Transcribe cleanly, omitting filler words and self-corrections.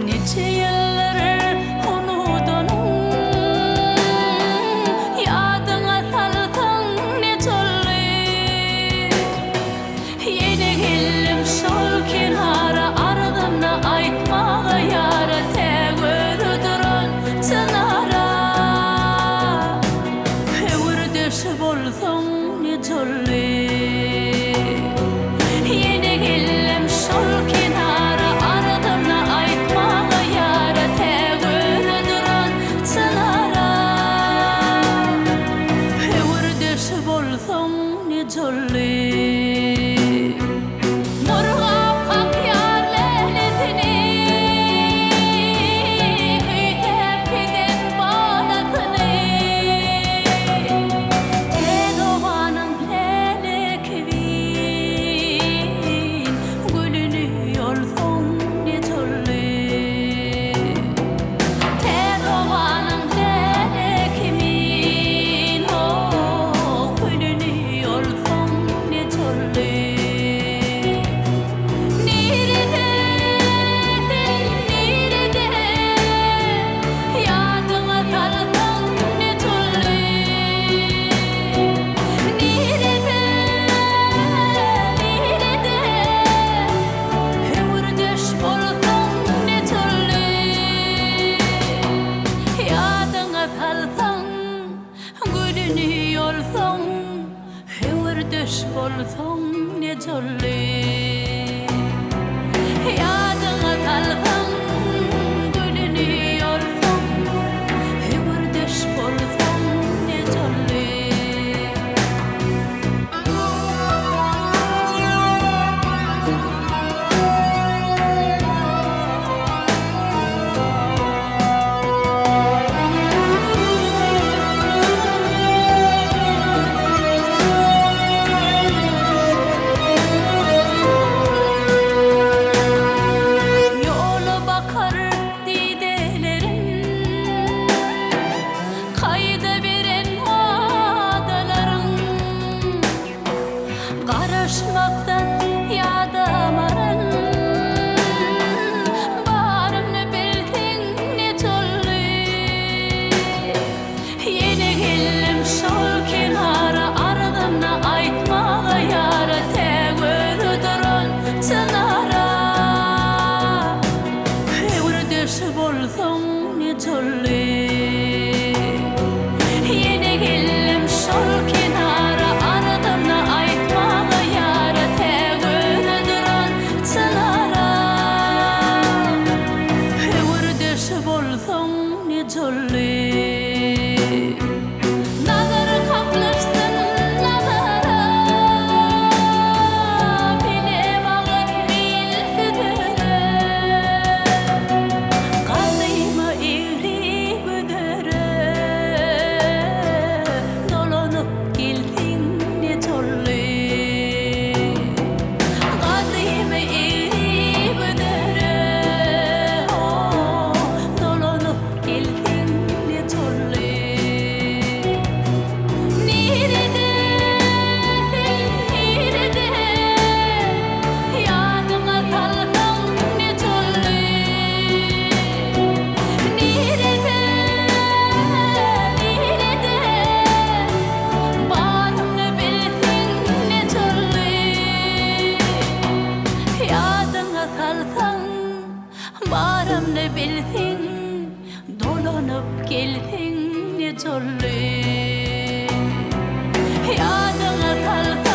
Nice yılları unudunum, yadına salsın ne jolly. Yine geldim şol kenara, ardımda aytmağa yara, tek öldürün çınara. Hevurdeş bolsun ne jolly. Yine geldim şol kenara, ardımda aytmağa yara, tek öldürün çınara. Hevurdeş bolsun ne jolly. Hevurdeş bolsun ne jolly. Yadına salsın, gülünü yolsun, hevurdeş bolsun ne jolly. Karışmaktan yadamarın, barımını bildin ne jolly. Yine geldim şol kenara, ardımda aytmağa yara, tek öldürün çınara. Hevurdeş bolsun ne jolly. Yine geldim şol kenara, ardımda aytmağa yara, tek öldürün çınara. Hevurdeş bolsun ne jolly. Nazarı kaplaştın nazara, bile bağın bilgidere. Kalıyma eğri güdere, dolanıp geldin ne jolly. Kalıyma eğri güdere, dolanıp geldin ne jolly. Nerede, nerede, yadıma salsın ne jolly. Nerede, nerede, barımını bildin ne jolly. Yadına salsın, barımını bildin, dolanıp geldin ne jolly. Yadına salsın.